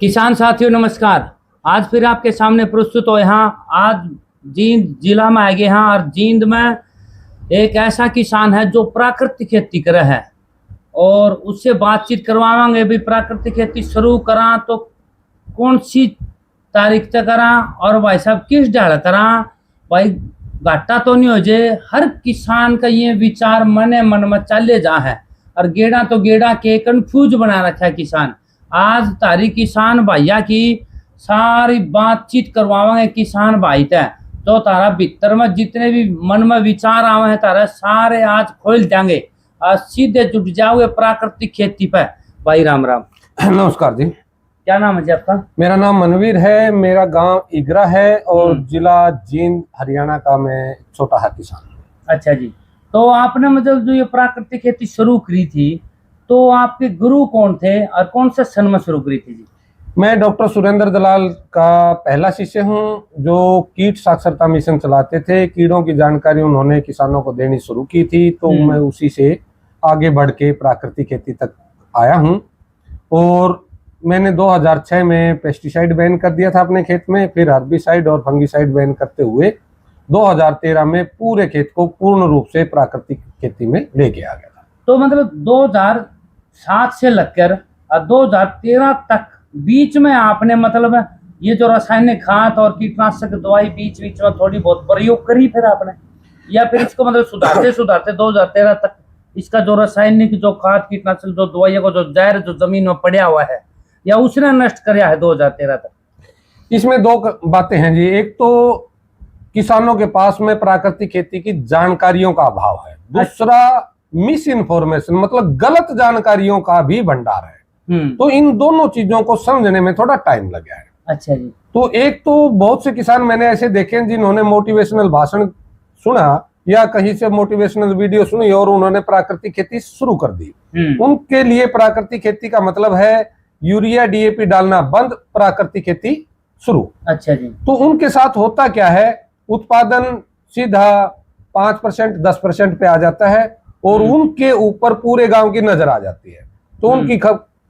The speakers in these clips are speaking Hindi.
किसान साथियों नमस्कार। आज फिर आपके सामने प्रस्तुत हो यहाँ आज जींद जिला में आ गए हैं और जींद में एक ऐसा किसान है जो प्राकृतिक खेती करे है और उससे बातचीत करवाएंगे। भी प्राकृतिक खेती शुरू करा तो कौन सी तारीख तक करा और भाई साहब किस डाल करा, भाई घाटा तो नहीं हो जाए। हर किसान का ये विचार मन में चले जा है और गेड़ा तो गेड़ा के कंफ्यूज बना रखा है किसान। आज तारी किसान भैया की सारी बातचीत करवाएंगे किसान भाई तय, तो तारा भीतर में जितने भी मन में विचार आवे हैं तारा सारे आज खोल देंगे और सीधे जुट जाओगे प्राकृतिक खेती पे। भाई राम राम। नमस्कार जी। क्या नाम है जी आपका? मेरा नाम मनवीर है, मेरा गांव इगरा है और जिला जींद हरियाणा का मैं छोटा हा किसान। अच्छा जी, तो आपने मतलब जो ये प्राकृतिक खेती शुरू करी थी तो आपके गुरु कौन थे और कौन से सन में शुरू करी थी जी? मैं डॉक्टर सुरेंद्र दलाल का पहला शिष्य हूं, जो कीट साक्षरता मिशन चलाते थे। कीड़ों की जानकारी उन्होंने किसानों को देनी शुरू की थी, तो मैं उसी से आगे बढ़ के प्राकृतिक खेती तक आया हूं। और मैंने 2006 में पेस्टिसाइड बैन कर दिया था अपने खेत में, फिर हर्बिसाइड और फंगिसाइड बैन करते हुए 2013 में पूरे खेत को पूर्ण रूप से प्राकृतिक खेती में लेके आ गया था। तो मतलब 2007 से लगकर 2013 तक बीच में आपने मतलब ये जो रासायनिक खाद और कीटनाशक दवाई बीच बीच में थोड़ी बहुत प्रयोग करी फिर आपने, या फिर इसको मतलब सुधारते 2013 तक इसका जो रासायनिक जो खाद कीटनाशक जो दवाइयों को जो जहर जो जमीन में पड़ा हुआ है या उसने नष्ट कराया है 2013 तक? इसमें दो बातें हैं जी। एक तो किसानों के पास में प्राकृतिक खेती की जानकारियों का अभाव है, दूसरा मिस इन्फॉर्मेशन मतलब गलत जानकारियों का भी भंडार है। तो इन दोनों चीजों को समझने में थोड़ा टाइम लगा है। अच्छा जी। तो एक तो बहुत से किसान मैंने ऐसे देखे जिन्होंने मोटिवेशनल भाषण सुना या कहीं से मोटिवेशनल वीडियो सुनी और उन्होंने प्राकृतिक खेती शुरू कर दी। उनके लिए प्राकृतिक खेती का मतलब है यूरिया डीएपी डालना बंद, प्राकृतिक खेती शुरू। अच्छा जी। तो उनके साथ होता क्या है, उत्पादन सीधा 5% 10% पे आ जाता है और उनके ऊपर पूरे गांव की नजर आ जाती है। तो उनकी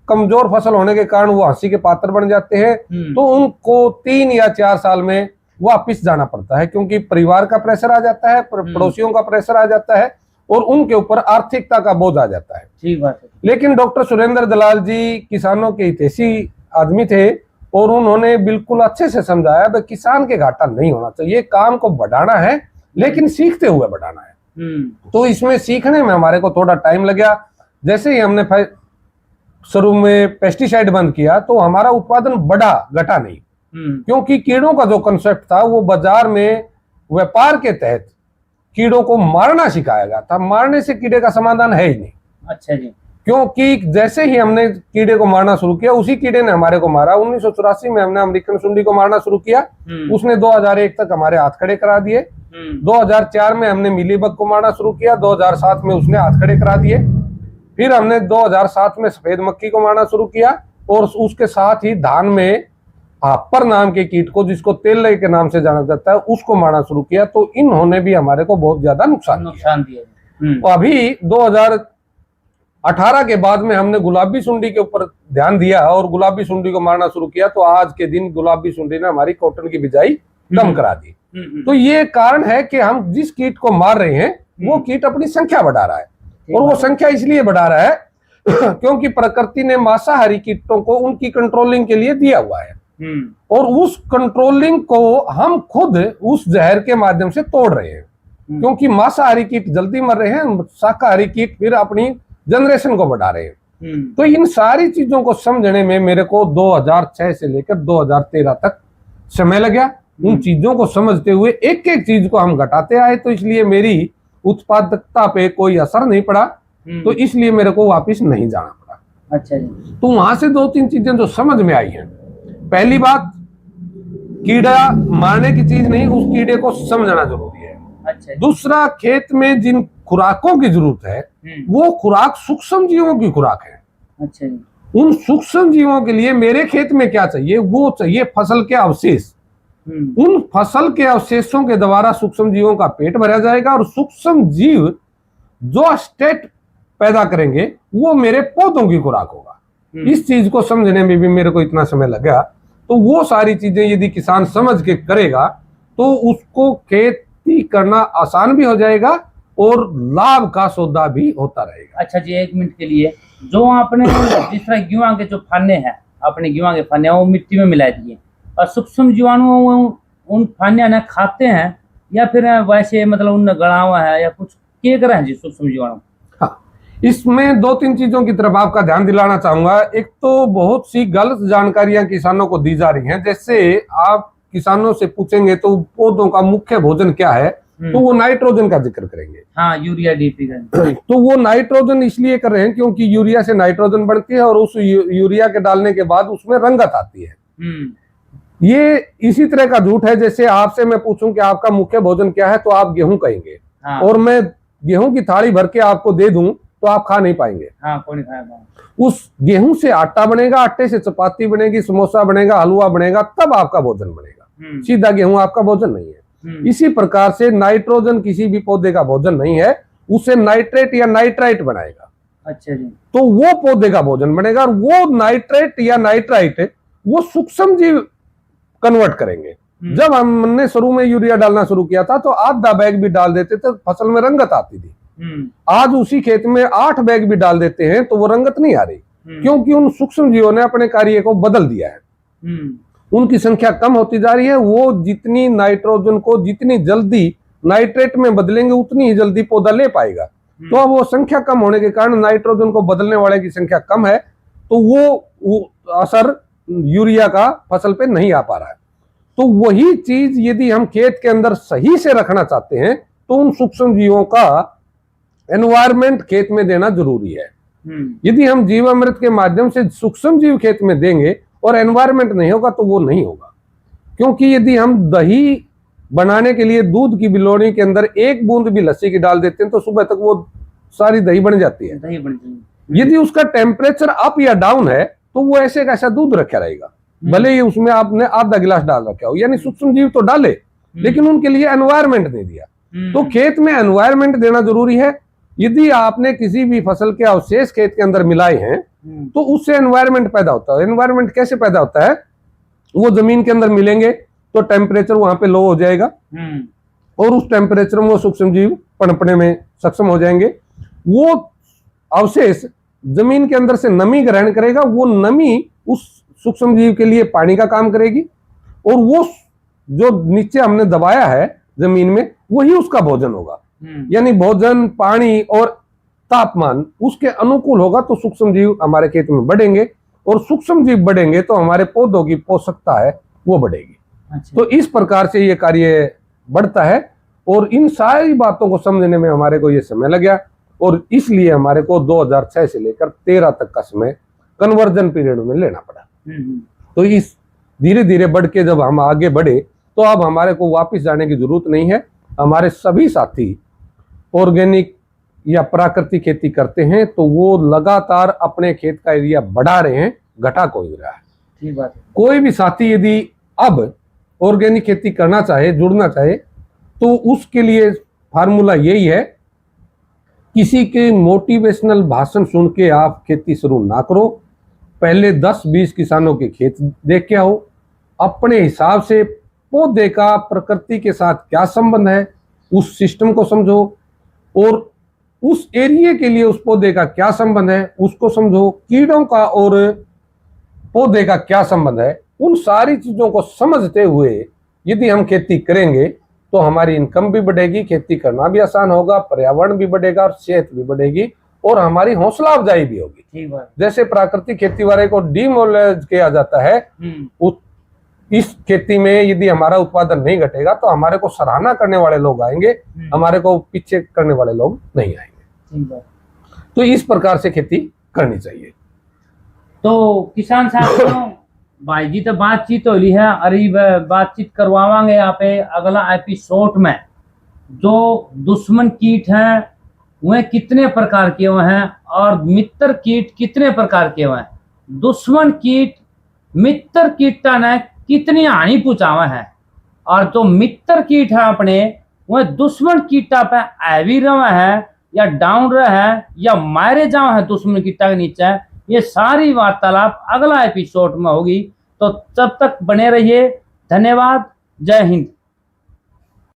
कमजोर फसल होने के कारण वो हंसी के पात्र बन जाते हैं। तो उनको 3 या 4 साल में वापिस जाना पड़ता है, क्योंकि परिवार का प्रेशर आ जाता है, पड़ोसियों का प्रेशर आ जाता है और उनके ऊपर आर्थिकता का बोझ आ जाता है। ठीक बात है। लेकिन डॉक्टर सुरेंद्र दलाल जी किसानों के हितैषी आदमी थे और उन्होंने बिल्कुल अच्छे से समझाया कि किसान के घाटा नहीं होना चाहिए, काम को बढ़ाना है लेकिन सीखते हुए बढ़ाना है। तो इसमें सीखने में हमारे को थोड़ा टाइम लगा। जैसे ही हमने शुरू में पेस्टिसाइड बंद किया तो हमारा उत्पादन बढ़ा, घटा नहीं, क्योंकि कीड़ों का जो कंसेप्ट था वो बाजार में व्यापार के तहत कीड़ों को मारना सिखाया गया था। मारने से कीड़े का समाधान है ही नहीं। अच्छा जी। क्योंकि जैसे ही हमने कीड़े को मारना शुरू किया उसी कीड़े ने हमारे को मारा। 1984 में हमने अमेरिकन सुंडी को मारना शुरू किया, उसने 2001 तक हमारे हाथ खड़े करा दिए। 2004 में हमने मिलीबग को मारना शुरू किया, 2007 में उसने हाथ खड़े करा दिए। फिर हमने 2007 में सफेद मक्खी को मारना शुरू किया और उसके साथ ही धान में पर नाम के कीट को, जिसको तेल के नाम से जाना जाता है, उसको मारना शुरू किया। तो इन्होंने भी हमारे को बहुत ज्यादा नुकसान दिया। तो अभी 2018 के बाद में हमने गुलाबी सुंडी के ऊपर ध्यान दिया और गुलाबी सुंडी को मारना शुरू किया। तो आज के दिन गुलाबी सुंडी ने हमारी कॉटन की बिजाई कम करा दी। तो ये कारण है कि हम जिस कीट को मार रहे हैं वो कीट अपनी संख्या बढ़ा रहा है, और वो संख्या इसलिए बढ़ा रहा है क्योंकि प्रकृति ने मांसाहारी कीटों को उनकी कंट्रोलिंग के लिए दिया हुआ है और उस कंट्रोलिंग को हम खुद उस जहर के माध्यम से तोड़ रहे हैं। क्योंकि मांसाहारी कीट जल्दी मर रहे हैं, शाकाहारी कीट फिर अपनी जनरेशन को बढ़ा रहे हैं। तो इन सारी चीजों को समझने में मेरे को 2006 से लेकर 2013 तक समय लगा। उन चीजों को समझते हुए एक एक चीज को हम घटाते आए, तो इसलिए मेरी उत्पादकता पे कोई असर नहीं पड़ा। तो इसलिए मेरे को वापस नहीं जाना पड़ा। अच्छा जी। तो वहां से 2-3 चीजें जो समझ में आई हैं। पहली बात, कीड़ा मारने की चीज नहीं, उस कीड़े को समझना जरूरी है। अच्छा। दूसरा, खेत में जिन खुराकों की जरूरत है वो खुराक सूक्ष्म जीवों की खुराक है। अच्छा जी। उन सूक्ष्म जीवों के लिए मेरे खेत में क्या चाहिए, वो चाहिए फसल के अवशेष। उन फसल के अवशेषों के द्वारा सूक्ष्म जीवों का पेट भरा जाएगा और सूक्ष्म जीव जो स्टेट पैदा करेंगे वो मेरे पौधों की खुराक होगा। इस चीज को समझने में भी मेरे को इतना समय लगा। तो वो सारी चीजें यदि किसान समझ के करेगा तो उसको खेती करना आसान भी हो जाएगा और लाभ का सौदा भी होता रहेगा। अच्छा जी, 1 मिनट के लिए, जो आपने जिस तरह गेहूं के जो फाने हैं, अपने गेहूं के फाने वो मिट्टी में मिला दिए और सूक्ष्म जीवाणु उन फाने ने खाते हैं या फिर वैसे मतलब उनने गड़ा हुआ है या कुछ के कर हैं जी सूक्ष्म जीवाणु? हाँ, इसमें 2-3 चीजों की तरफ आपका ध्यान दिलाना चाहूंगा। एक तो बहुत सी गलत जानकारियां किसानों को दी जा रही हैं। जैसे आप किसानों से पूछेंगे तो पौधों का मुख्य भोजन क्या है, तो वो नाइट्रोजन का जिक्र करेंगे। हाँ, यूरिया डीपी का। तो वो नाइट्रोजन इसलिए कर रहे हैं क्योंकि यूरिया से नाइट्रोजन बनती है और उस यूरिया के डालने के बाद उसमें रंगत आती है। ये इसी तरह का झूठ है। जैसे आपसे मैं पूछूं कि आपका मुख्य भोजन क्या है तो आप गेहूं कहेंगे। हाँ। और मैं गेहूं की थाली भर के आपको दे दूं तो आप खा नहीं पाएंगे। हाँ, कौन खाएगा? उस गेहूं से आटा बनेगा, आटे से चपाती बनेगी, समोसा बनेगा, हलवा बनेगा, तब आपका भोजन बनेगा। सीधा गेहूं आपका भोजन नहीं है। इसी प्रकार से नाइट्रोजन किसी भी पौधे का भोजन नहीं है, उसे नाइट्रेट या नाइट्राइट बनाएगा। अच्छा जी। तो वो पौधे का भोजन बनेगा और वो नाइट्रेट या नाइट्राइट वो सूक्ष्म जीव कन्वर्ट करेंगे। जब हमने शुरू में यूरिया डालना शुरू किया था तो आधा बैग भी डाल देते थे, फसल में रंगत आती थी। आज उसी खेत में 8 बैग भी डाल देते हैं तो वो रंगत नहीं आ रही, क्योंकि उन सूक्ष्म जीवों ने अपने कार्य को बदल दिया है। उनकी संख्या कम होती जा रही है। वो जितनी नाइट्रोजन को जितनी जल्दी नाइट्रेट में बदलेंगे उतनी ही जल्दी पौधा ले पाएगा। तो अब वो संख्या कम होने के कारण नाइट्रोजन को बदलने वाले की संख्या कम है, तो वो असर यूरिया का फसल पे नहीं आ पा रहा है। तो वही चीज यदि हम खेत के अंदर सही से रखना चाहते हैं तो उन सूक्ष्म जीवों का एनवायरमेंट खेत में देना जरूरी है। यदि हम जीवामृत के माध्यम से सूक्ष्म जीव खेत में देंगे और एनवायरमेंट नहीं होगा तो वो नहीं होगा। क्योंकि यदि हम दही बनाने के लिए दूध की बिलोनी के अंदर 1 बूंद भी लस्सी की डाल देते हैं तो सुबह तक वो सारी दही बन जाती है। यदि उसका टेम्परेचर अप या डाउन है तो वो ऐसे कैसा दूध रखा रहेगा, भले ही उसमें आपने आधा गिलास डाल रखा हो। यानी सूक्ष्म जीव तो डाले लेकिन उनके लिए एनवायरमेंट नहीं दिया। तो खेत में एनवायरमेंट देना जरूरी है। यदि आपने किसी भी फसल के अवशेष खेत के अंदर मिलाए हैं तो उससे एनवायरमेंट पैदा होता है। एनवायरमेंट कैसे पैदा होता है? वो जमीन के अंदर मिलेंगे तो टेम्परेचर वहां पे लो हो जाएगा और उस टेम्परेचर में वो सूक्ष्म जीव पनपने में सक्षम हो जाएंगे। वो अवशेष जमीन के अंदर से नमी ग्रहण करेगा, वो नमी उस सूक्ष्म जीव के लिए पानी का काम करेगी और वो जो नीचे हमने दबाया है जमीन में वही उसका भोजन होगा। यानी भोजन, पानी और तापमान उसके अनुकूल होगा तो सूक्ष्म जीव हमारे खेत में बढ़ेंगे और सूक्ष्म जीव बढ़ेंगे तो हमारे पौधों की पोषकता है वो बढ़ेगी। अच्छा। तो इस प्रकार से ये कार्य बढ़ता है और इन सारी बातों को समझने में हमारे को ये समय लगा और इसलिए हमारे को 2006 से लेकर 13 तक का समय कन्वर्जन पीरियड में लेना पड़ा। तो इस धीरे धीरे बढ़ के जब हम आगे बढ़े तो अब हमारे को वापस जाने की जरूरत नहीं है। हमारे सभी साथी ऑर्गेनिक या प्राकृतिक खेती करते हैं तो वो लगातार अपने खेत का एरिया बढ़ा रहे हैं, घटा कोई रहा है। ठीक बात है। कोई भी साथी यदि अब ऑर्गेनिक खेती करना चाहे, जुड़ना चाहे तो उसके लिए फार्मूला यही है, किसी के मोटिवेशनल भाषण सुन के आप खेती शुरू ना करो। पहले 10-20 किसानों के खेत देख के आओ, अपने हिसाब से पौधे का प्रकृति के साथ क्या संबंध है उस सिस्टम को समझो और उस एरिया के लिए उस पौधे का क्या संबंध है उसको समझो, कीड़ों का और पौधे का क्या संबंध है, उन सारी चीजों को समझते हुए यदि हम खेती करेंगे तो हमारी इनकम भी बढ़ेगी, खेती करना भी आसान होगा, पर्यावरण भी बढ़ेगा और सेहत भी बढ़ेगी और हमारी हौसला अफजाई भी होगी। जैसे प्राकृतिक खेती वाले को डिमोरलाइज किया जाता है, इस खेती में यदि हमारा उत्पादन नहीं घटेगा तो हमारे को सराहना करने वाले लोग आएंगे, हमारे को पीछे करने वाले लोग नहीं आएंगे। तो इस प्रकार से खेती करनी चाहिए। तो किसान साहब भाई जी तो बातचीत हो रही है, अरे बातचीत करवावांगे यहाँ पे अगला एपिसोड में। जो दुश्मन कीट हैं वह कितने प्रकार के हुए हैं और मित्र कीट कितने प्रकार के हुए हैं, दुश्मन कीट मित्र कीटा ने कितनी हानि पहुंचावा है और जो मित्र कीट है अपने वह दुश्मन कीटा पे हैवी रहे हैं या डाउन रहे हैं या मारे जाओ है दुश्मन कीटा के नीचे, ये सारी वार्तालाप अगला एपिसोड में होगी। तो तब तक बने रहिए। धन्यवाद। जय हिंद।